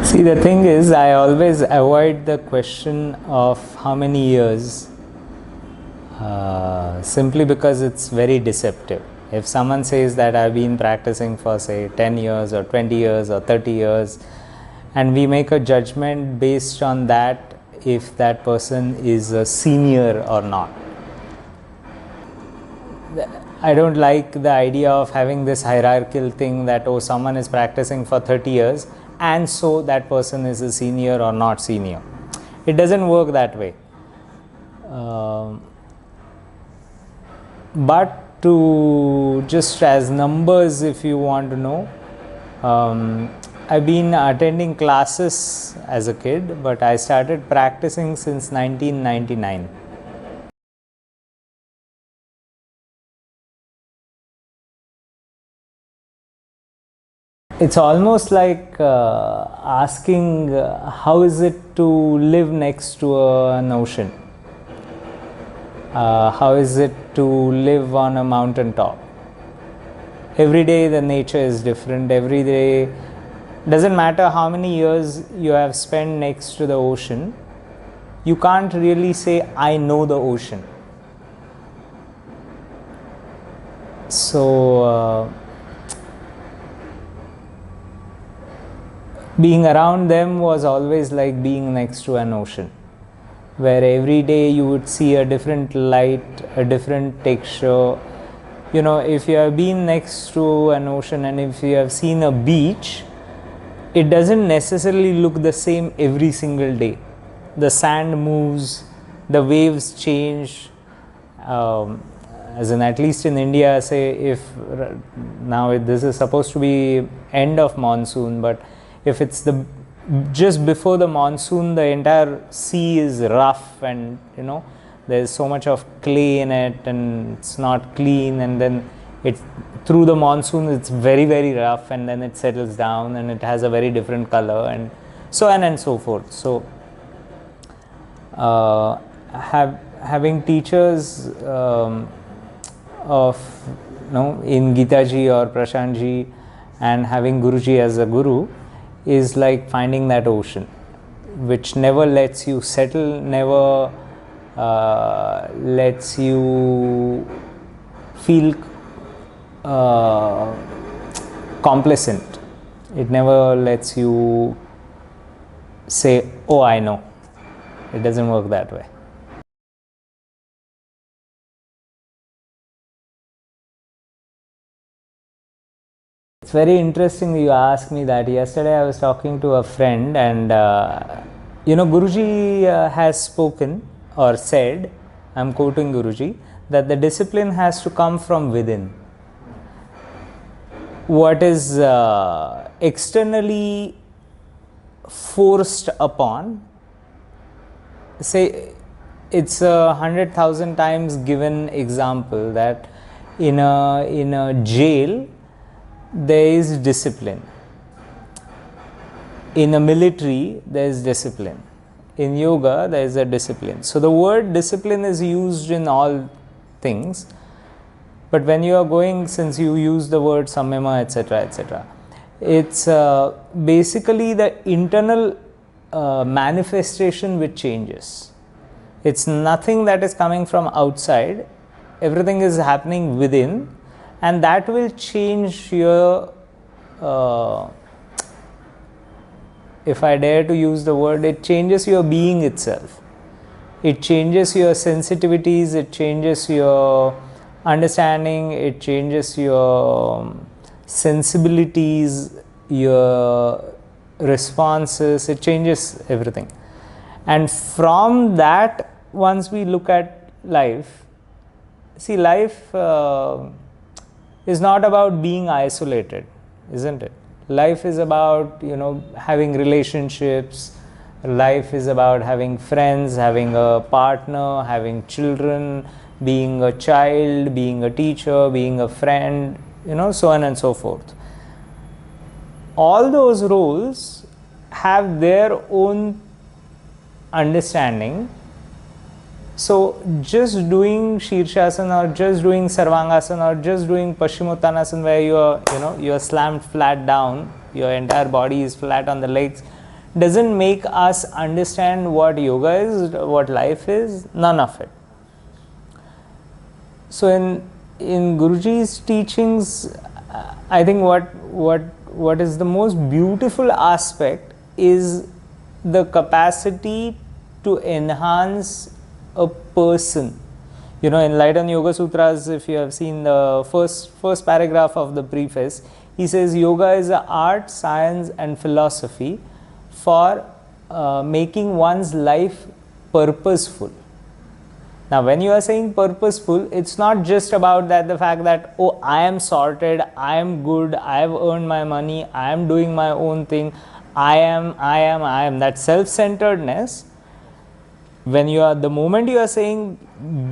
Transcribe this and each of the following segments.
See, the thing is, I always avoid the question of how many years, simply because it's very deceptive. If someone says that I've been practicing for say 10 years or 20 years or 30 years, and we make a judgment based on that, if that person is a senior or not. I don't like the idea of having this hierarchical thing that, oh, someone is practicing for 30 years and so that person is a senior or not senior. It doesn't work that way. But to just as numbers, if you want to know, I've been attending classes as a kid, but I started practicing since 1999. It's almost like asking how is it to live next to an ocean? How is it to live on a mountain top? Every day the nature is different. Every day, doesn't matter how many years you have spent next to the ocean, you can't really say, I know the ocean. So, being around them was always like being next to an ocean, where every day you would see a different light, a different texture. You know, if you have been next to an ocean and if you have seen a beach, it doesn't necessarily look the same every single day. The sand moves, the waves change. As in, at least in India, say, if now this is supposed to be end of monsoon, but if it's just before the monsoon, the entire sea is rough and there's so much of clay in it and it's not clean, and then through the monsoon it's very, very rough, and then it settles down and it has a very different color, and so on and so forth. So having teachers of in Geeta ji or Prashant ji, and having Guruji as a guru is like finding that ocean which never lets you settle, never lets you feel complacent. It never lets you say, oh, I know. It doesn't work that way. It's very interesting you ask me that. Yesterday I was talking to a friend, and Guruji has spoken or said, I'm quoting Guruji, that the discipline has to come from within. What is externally forced upon, say, it's 100,000 times given example that in a jail there is discipline. In a military, there is discipline. In yoga, there is a discipline. So the word discipline is used in all things. But when you are going, since you use the word samyama, etc., etc., it's basically the internal manifestation which changes. It's nothing that is coming from outside. Everything is happening within. And that will change your, if I dare to use the word, it changes your being itself. It changes your sensitivities, it changes your understanding, it changes your sensibilities, your responses, it changes everything. And from that, once we look at life, see, life is not about being isolated, isn't it? Life is about, having relationships. Life is about having friends, having a partner, having children, being a child, being a teacher, being a friend, so on and so forth. All those roles have their own understanding. So just doing Shirshasana, or just doing Sarvangasana, or just doing Paschimottanasana, where you are slammed flat down, your entire body is flat on the legs, doesn't make us understand what yoga is, what life is, none of it. So in Guruji's teachings, I think what is the most beautiful aspect is the capacity to enhance a person. You know, in Light on Yoga Sutras, if you have seen the first paragraph of the preface, he says yoga is an art, science and philosophy for making one's life purposeful. Now, when you are saying purposeful, it's not just about that the fact that, oh, I am sorted, I am good, I have earned my money, I am doing my own thing, I am. That self-centeredness, when you are, the moment you are saying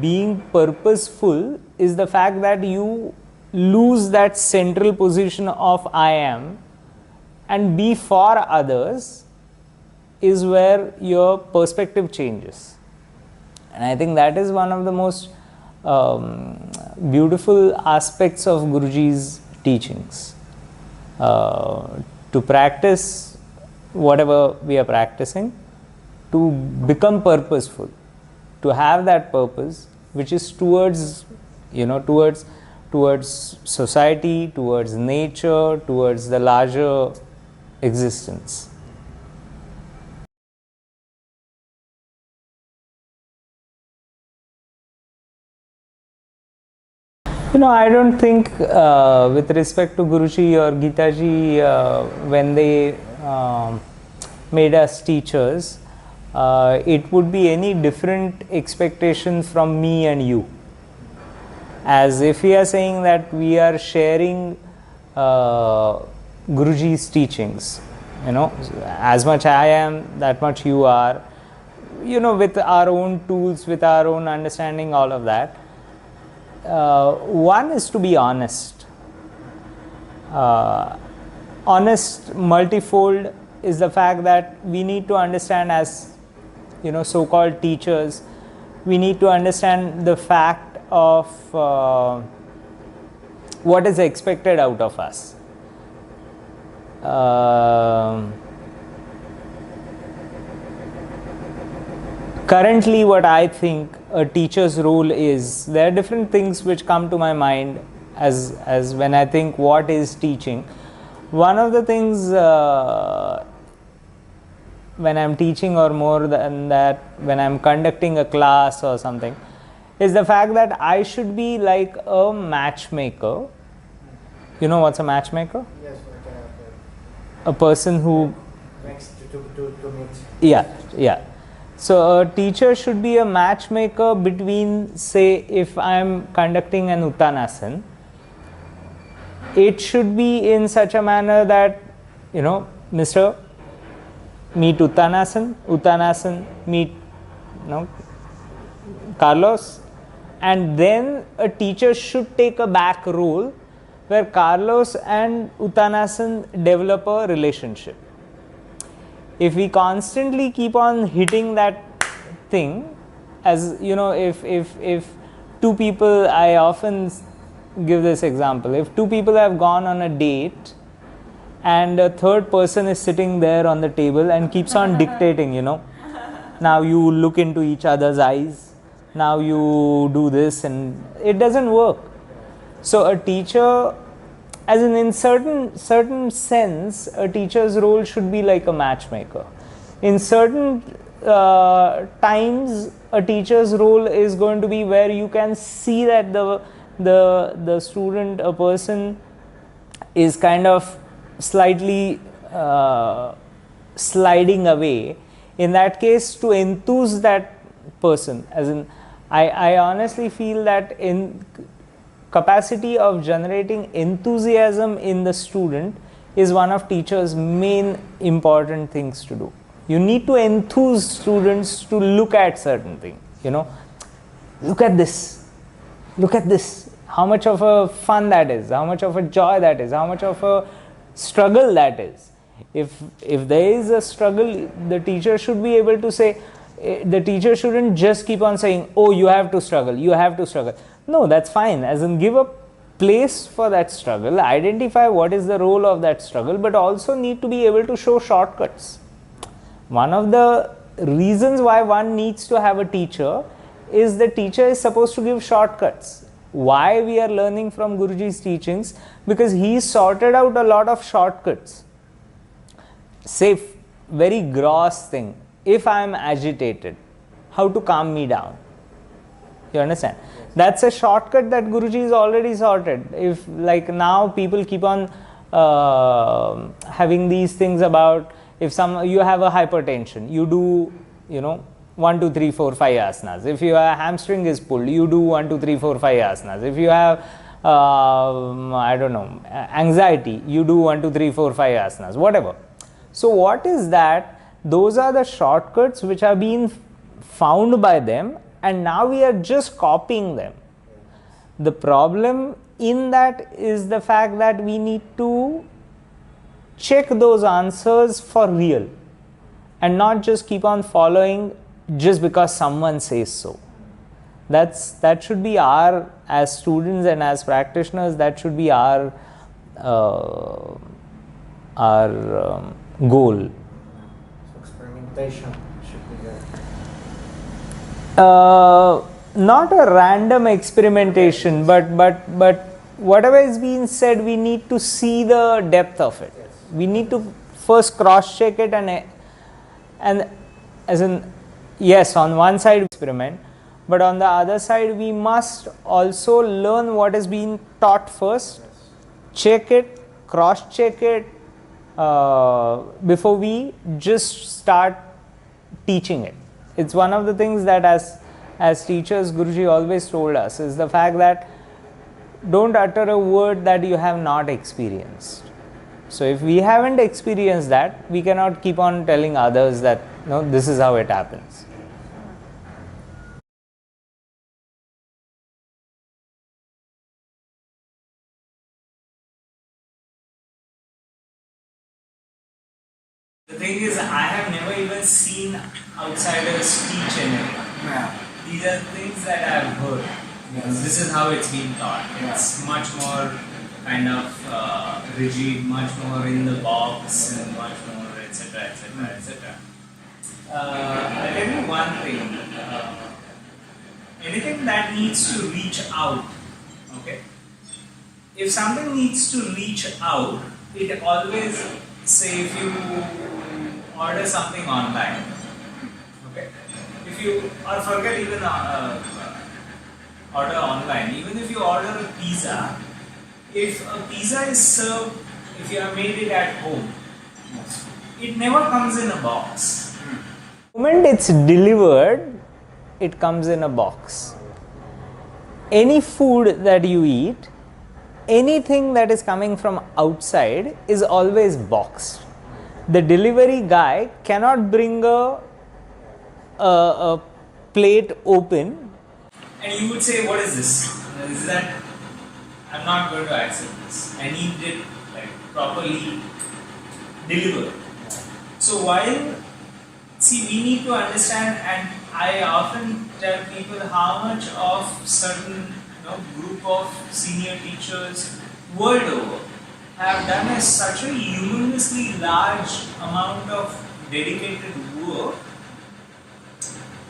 being purposeful, is the fact that you lose that central position of I am and be for others, is where your perspective changes. And I think that is one of the most beautiful aspects of Guruji's teachings. To practice whatever we are practicing, to become purposeful, to have that purpose which is towards, you know, towards society, towards nature, towards the larger existence. You know, I don't think with respect to Guruji or Geeta ji, when they made us teachers, it would be any different expectation from me and you. As if we are saying that we are sharing Guruji's teachings, you know, as much I am, that much you are, you know, with our own tools, with our own understanding, all of that. One is to be honest. Honest, multifold, is the fact that we need to understand, as you know, so-called teachers, we need to understand the fact of what is expected out of us. Currently, what I think a teacher's role is, there are different things which come to my mind as when I think what is teaching. One of the things when I'm teaching, or more than that, when I'm conducting a class or something, is the fact that I should be like a matchmaker. You know what's a matchmaker? Yes, a person who makes to meet. Yeah. So a teacher should be a matchmaker between, say, if I am conducting an Uttanasana, it should be in such a manner that, you know, Mr. meet Uttanasana meet, you know, Carlos, and then a teacher should take a back role where Carlos and Uttanasana develop a relationship. If we constantly keep on hitting that thing, as you know, if two people, I often give this example, if two people have gone on a date and a third person is sitting there on the table and keeps on dictating, you know, now you look into each other's eyes, now you do this, and it doesn't work. So a teacher, as in certain sense, a teacher's role should be like a matchmaker. In certain times, a teacher's role is going to be where you can see that the student, a person, is kind of slightly sliding away. In that case, to enthuse that person, as in, I honestly feel that in capacity of generating enthusiasm in the student is one of teachers' main important things to do. You need to enthuse students to look at certain things, you know, look at this, how much of a fun that is, how much of a joy that is, how much of a struggle that is. If there is a struggle, the teacher should be able to say, the teacher shouldn't just keep on saying, oh, you have to struggle. No, that's fine. As in, give a place for that struggle, identify what is the role of that struggle, but also need to be able to show shortcuts. One of the reasons why one needs to have a teacher is the teacher is supposed to give shortcuts. Why we are learning from Guruji's teachings? Because he sorted out a lot of shortcuts. Say, very gross thing. If I am agitated, how to calm me down? You understand? That's a shortcut that Guruji is already sorted. If like now people keep on having these things about, if you have a hypertension, you do 1, 2, 3, 4, 5 asanas. If your hamstring is pulled, you do 1, 2, 3, 4, 5 asanas. If you have I don't know, anxiety, you do 1, 2, 3, 4, 5 asanas. Whatever. So what is that? Those are the shortcuts which are being found by them, and now we are just copying them. The problem in that is the fact that we need to check those answers for real and not just keep on following just because someone says so. That should be our, as students and as practitioners, that should be our goal. So experimentation should be there. Not a random experimentation, but whatever is being said, we need to see the depth of it. Yes. We need to first cross-check it and as in, yes, on one side experiment, but on the other side we must also learn what is being taught first, check it, cross-check it before we just start teaching it. It's one of the things that as teachers Guruji always told us, is the fact that don't utter a word that you have not experienced. So if we haven't experienced that, we cannot keep on telling others that no, this is how it happens. The thing is, I have never even seen outsiders teach anything. Yeah. These are things that I have heard. Yes. This is how it's being taught. It's much more kind of rigid, much more in the box, and much more etc. etc. etc. I'll tell you one thing. Anything that needs to reach out, okay? If something needs to reach out, it always, say if you order something online, okay? If you, or forget even order online, even if you order a pizza, if a pizza is served, if you have made it at home, it never comes in a box. The moment it's delivered, it comes in a box. Any food that you eat, anything that is coming from outside is always boxed. The delivery guy cannot bring a plate open and you would say, what is this? Is that, I'm not going to accept this. I need it like properly delivered. So while, see, we need to understand, and I often tell people how much of certain group of senior teachers world over have done such a humongously large amount of dedicated work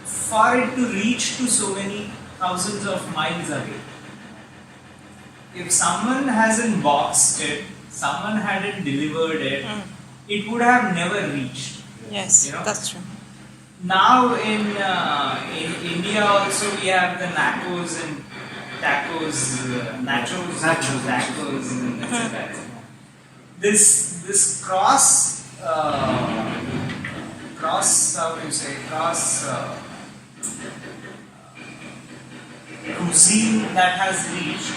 for it to reach to so many thousands of miles away. If someone hasn't boxed it, someone hadn't delivered it, it would have never reached. Yes, that's true. Now in India also we have the nachos and tacos, nachos, tacos, and etc. This cross cuisine that has reached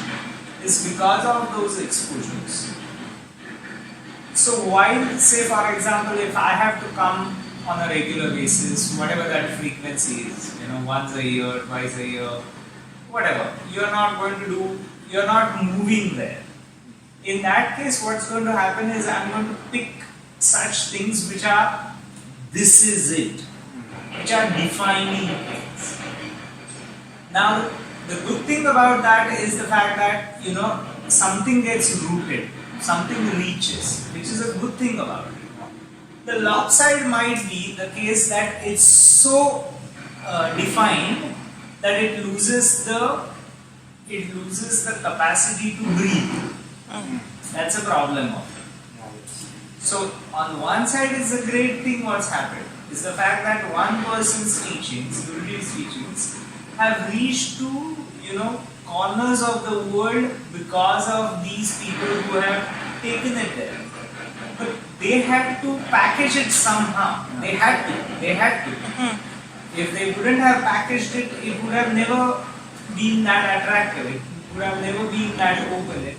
is because of those exposures. So while, say for example, if I have to come on a regular basis, whatever that frequency is, once a year, twice a year, whatever, you're not moving there. In that case, what's going to happen is I'm going to pick such things which are, this is it, which are defining things. Now, the good thing about that is the fact that, something gets rooted, something reaches, which is a good thing about it. The lopside might be the case that it's so defined that it loses the capacity to breathe. That's a problem of it. So on one side is a great thing what's happened is the fact that one person's teachings, Guruji's teachings, have reached to corners of the world because of these people who have taken it there. But they had to package it somehow. They had to. If they wouldn't have packaged it, it would have never been that attractive. It would have never been that open.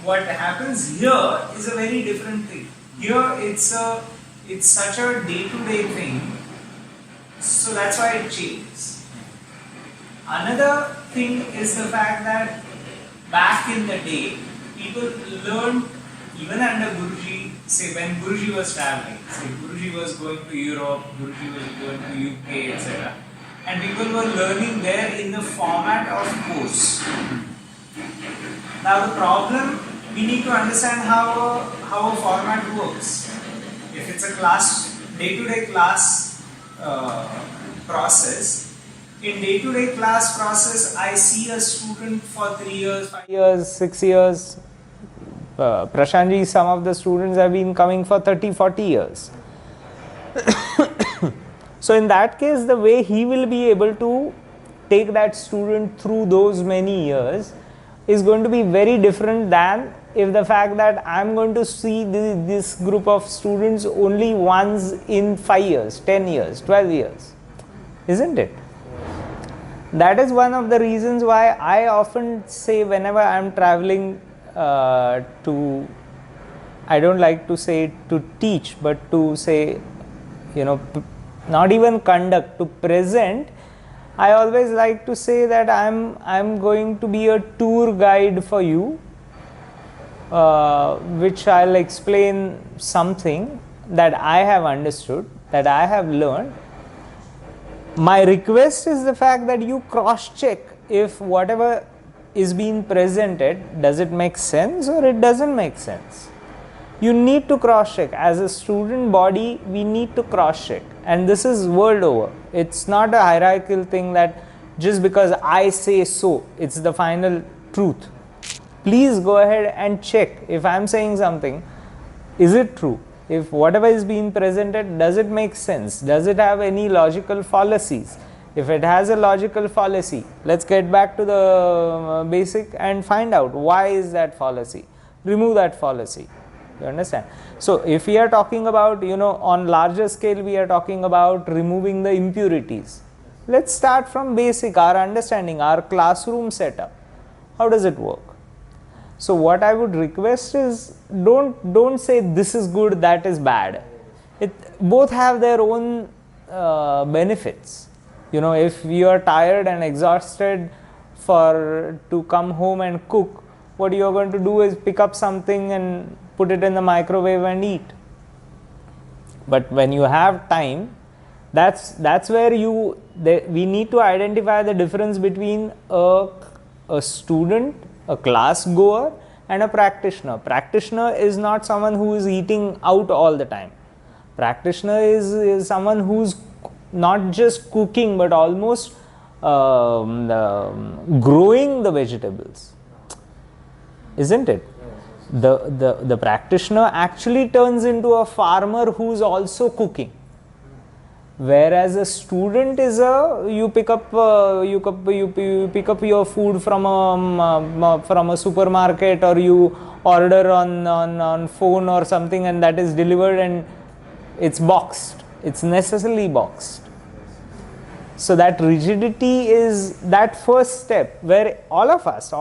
What happens here is a very different thing. Here it's such a day-to-day thing, so that's why it changes. Another thing is the fact that back in the day, people learned, even under Guruji, say when Guruji was traveling, say Guruji was going to Europe, Guruji was going to UK, etc. And people were learning there in the format of course. Now the problem, we need to understand how a format works. If it's a class, day-to-day class process, in day-to-day class process, I see a student for 3 years, 5 years, 6 years. Prashantji, some of the students have been coming for 30, 40 years. So in that case, the way he will be able to take that student through those many years is going to be very different than if the fact that I am going to see this group of students only once in 5 years, 10 years, 12 years. Isn't it? That is one of the reasons why I often say whenever I am traveling I don't like to say to teach, but to say, not even conduct, to present, I always like to say that I'm going to be a tour guide for you, which I'll explain something that I have understood, that I have learned. My request is the fact that you cross-check if whatever is being presented, does it make sense or it doesn't make sense. You need to cross-check. As a student body, we need to cross-check. And this is world over. It's not a hierarchical thing that just because I say so, it's the final truth. Please go ahead and check. If I'm saying something, is it true? If whatever is being presented, does it make sense? Does it have any logical fallacies? If it has a logical fallacy, let's get back to the basic and find out why is that fallacy. Remove that fallacy. You understand? So if we are talking about, on larger scale, we are talking about removing the impurities. Let's start from basic, our understanding, our classroom setup. How does it work? So what I would request is, don't say this is good, that is bad. Both have their own benefits. If you are tired and exhausted to come home and cook, what you are going to do is pick up something and put it in the microwave and eat. But when you have time, that's where we need to identify the difference between a student, a class goer, and a practitioner. Practitioner is not someone who is eating out all the time. Practitioner is someone who's not just cooking but almost growing the vegetables, isn't it? The practitioner actually turns into a farmer who's also cooking, whereas a student is you pick up your food from a supermarket, or you order on phone or something, and that is delivered and it's boxed. It's necessarily boxed. So that rigidity is that first step where all of us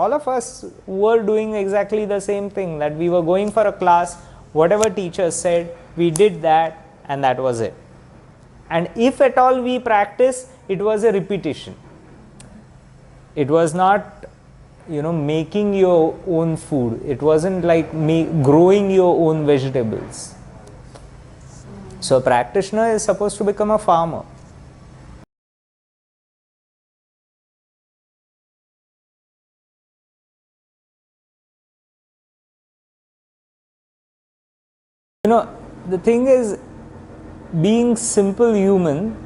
were doing exactly the same thing, that we were going for a class, whatever teacher said, we did that, and that was it. And if at all we practice, it was a repetition. It was not, making your own food. It wasn't like growing your own vegetables. So a practitioner is supposed to become a farmer. The thing is, being simple human,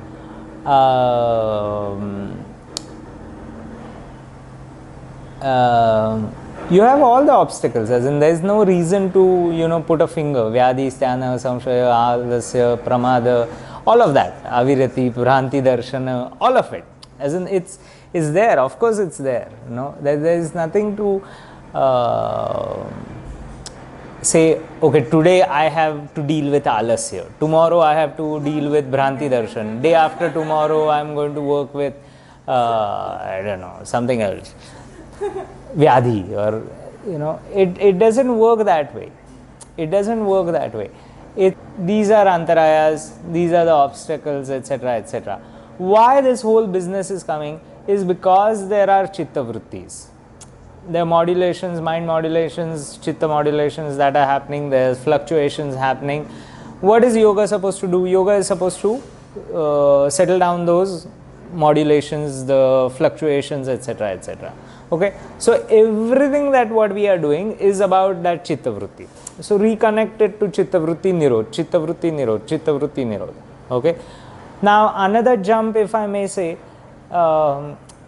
you have all the obstacles, as in there is no reason to put a finger. Vyadi, sthana, samshaya, alasya, pramada, all of that. Avirati, Bhranti Darshana, all of it. As in it's there, of course it's there. There is nothing to say, okay, today I have to deal with alasya, tomorrow I have to deal with Bhranti Darshan, day after tomorrow I am going to work with, I don't know, something else. Vyadhi, or it doesn't work that way. It doesn't work that way. These are antarayas, these are the obstacles, etc., etc. Why this whole business is coming is because there are chitta vrittis. There are modulations, mind modulations, chitta modulations that are happening. There's fluctuations happening. What is yoga supposed to do? Yoga is supposed to settle down those modulations, the fluctuations, etc., etc. Okay, so everything that what we are doing is about that chitta vritti. So reconnect it to chitta vritti nirod, chitta vritti nirod, chitta vritti nirod. Okay, now another jump, if I may say,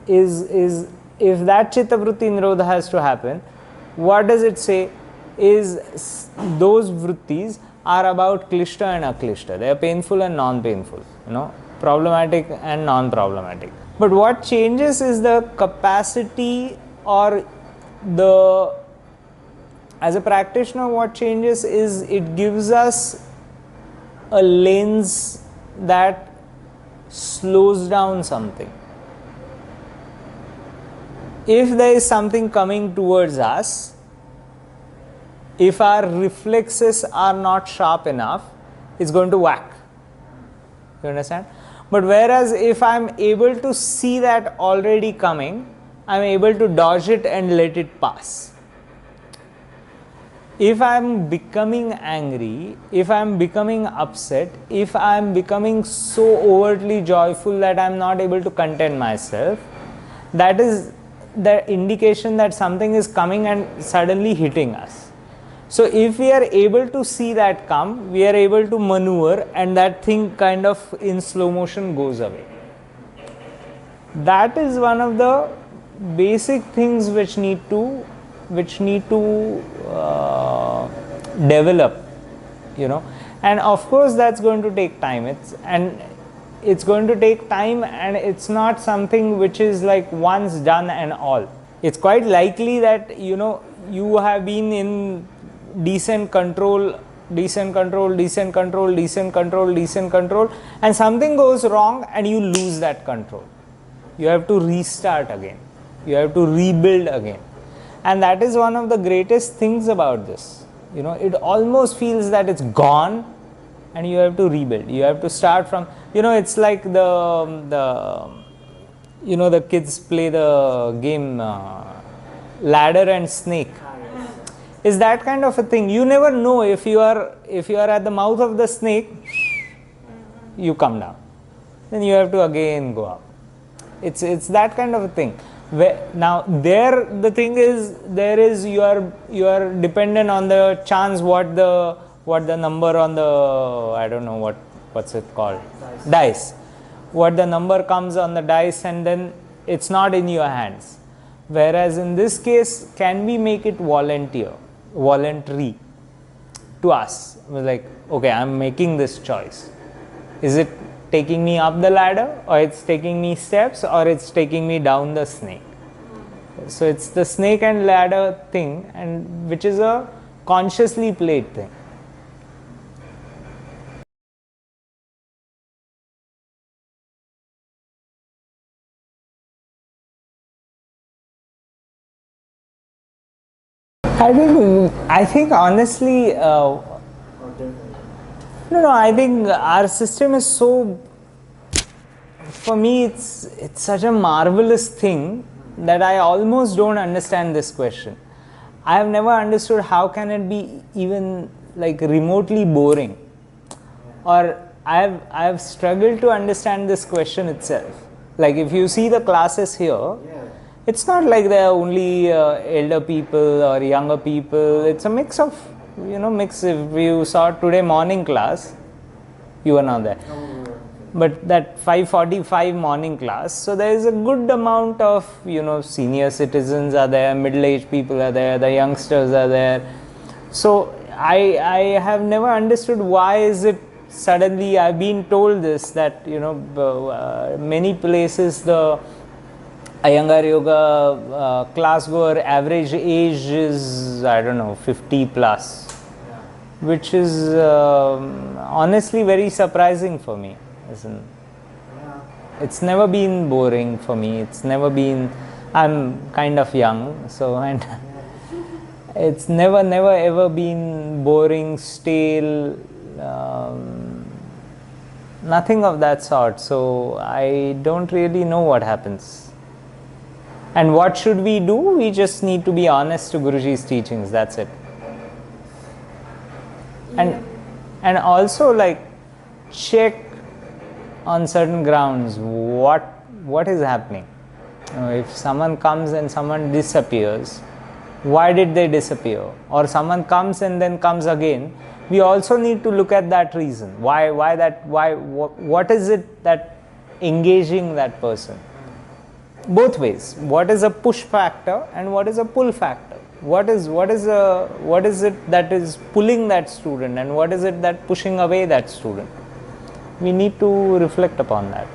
is if that chitta vritti nirod has to happen, what does it say? Is those vrittis are about klishta and aklishta. They are painful and non-painful, problematic and non-problematic. But what changes is the capacity, or as a practitioner, what changes is it gives us a lens that slows down something. If there is something coming towards us, if our reflexes are not sharp enough, it's going to whack. You understand? But whereas if I am able to see that already coming, I am able to dodge it and let it pass. If I am becoming angry, if I am becoming upset, if I am becoming so overtly joyful that I am not able to contain myself, that is the indication that something is coming and suddenly hitting us. So if we are able to see that come, we are able to maneuver, and that thing kind of in slow motion goes away. That is one of the basic things which need to develop, and of course that's going to take time. It's going to take time, and it's not something which is like once done and all. It's quite likely that you have been in decent control, and something goes wrong and you lose that control. You have to restart again. You have to rebuild again. And that is one of the greatest things about this. It almost feels that it's gone and you have to rebuild. You have to start from, it's like the kids play the game ladder and snake. Is that kind of a thing. You never know if you are at the mouth of the snake, you come down. Then you have to again go up. It's that kind of a thing. Now the thing is, you are dependent on the chance what the number on the, I don't know what's it called, dice. What the number comes on the dice, and then it's not in your hands. Whereas in this case, can we make it voluntary to us? Like, okay, I'm making this choice. Is it taking me up the ladder, or it's taking me steps, or it's taking me down the snake? So it's the snake and ladder thing, and which is a consciously played thing. I think honestly, I think our system is so, for me it's such a marvelous thing that I almost don't understand this question. I have never understood how can it be even like remotely boring, or I have struggled to understand this question itself. Like if you see the classes here, it's not like there are only elder people or younger people. It's a mix of, mix. If you saw today morning class, You were not there. Oh, okay. But that 5:45 morning class, so there is a good amount of, senior citizens are there, middle-aged people are there, the youngsters are there. So I have never understood why is it suddenly I've been told this, that many places the Iyengar yoga class goer average age is, I don't know, 50 plus, Yeah. which is honestly very surprising for me. Yeah. It's never been boring for me. It's never been, I'm kind of young, so, and it's never ever been boring, stale, nothing of that sort. So I don't really know what happens. And what should we do? We just need to be honest to Guruji's teachings, that's it. And also, like, check on certain grounds what is happening. If someone comes and someone disappears, why did they disappear? Or someone comes and then comes again, we also need to look at that reason. What is it that engaging that person? Both ways. What is a push factor and what is a pull factor? What is it that is pulling that student and what is it that pushing away that student? We need to reflect upon that.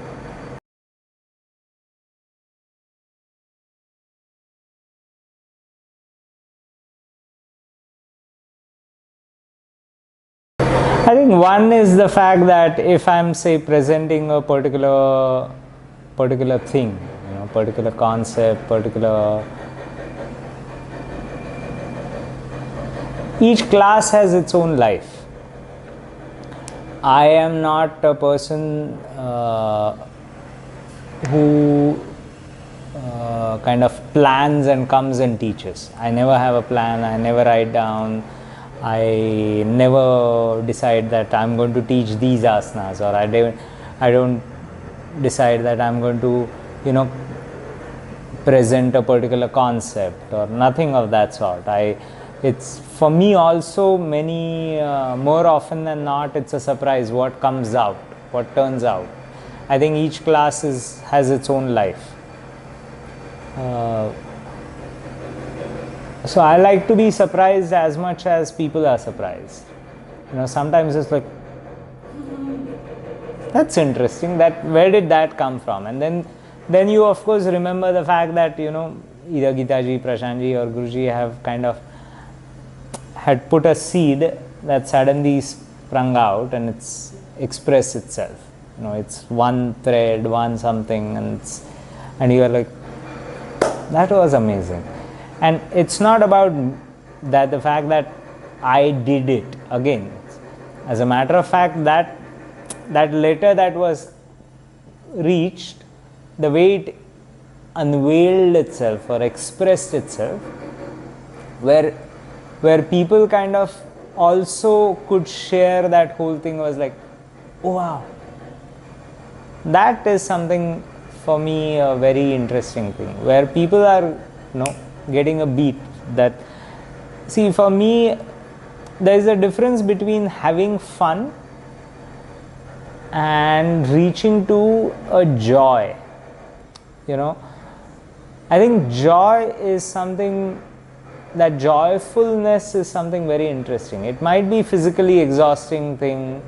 I think one is the fact that if I'm, say, presenting a particular thing, particular concept, each class has its own life. I am not a person who kind of plans and comes and teaches. I never have a plan. I never write down. I never decide that I'm going to teach these asanas, or I don't decide that I'm going to, present a particular concept or nothing of that sort. It's for me also many more often than not, it's a surprise what comes out, what turns out. I think each class has its own life. So I like to be surprised as much as people are surprised. Sometimes it's like, that's interesting, that where did that come from? And then you of course remember the fact that either Geetaji, Prashantji or Guruji have kind of had put a seed that suddenly sprung out and it's expressed itself. It's one thread, one something, and you are like, that was amazing. And it's not about that, the fact that I did it again. As a matter of fact, that letter that was reached, the way it unveiled itself or expressed itself, where people kind of also could share that whole thing, was like, oh wow, that is something for me a very interesting thing, where people are getting a beat. That, see, for me there is a difference between having fun and reaching to a joy. I think joy is something, that joyfulness is something very interesting. It might be physically exhausting thing,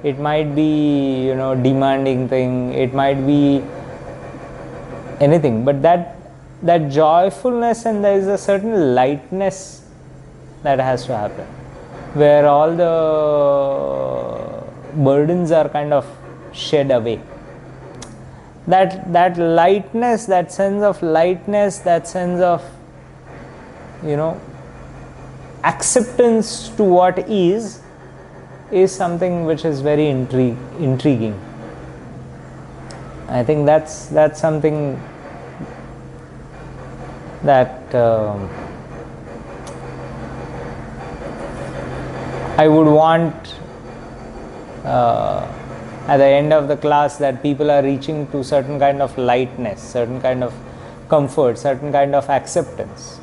it might be demanding thing, it might be anything, but that joyfulness, and there is a certain lightness that has to happen, where all the burdens are kind of shed away. That lightness, that sense of lightness, that sense of acceptance to what is something which is very intriguing. I think that's something that I would want at the end of the class, that people are reaching to certain kind of lightness, certain kind of comfort, certain kind of acceptance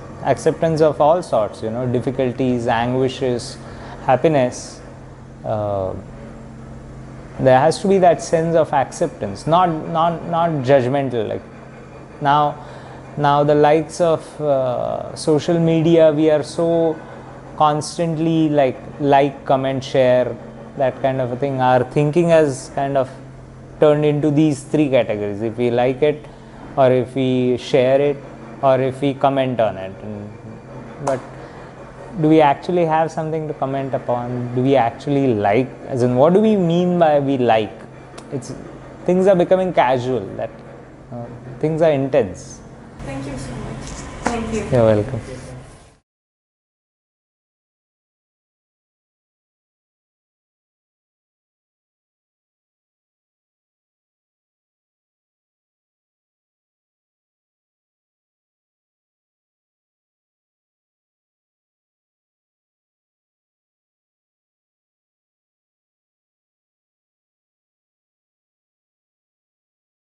of all sorts, difficulties, anguishes, happiness. There has to be that sense of acceptance, not judgmental. Like now the likes of social media, we are so constantly like, comment, share, that kind of a thing. Our thinking has kind of turned into these three categories: if we like it, or if we share it, or if we comment on it. But do we actually have something to comment upon? Do we actually like? As in, what do we mean by we like? Things are becoming casual. That things are intense. Thank you so much. Thank you. You're welcome.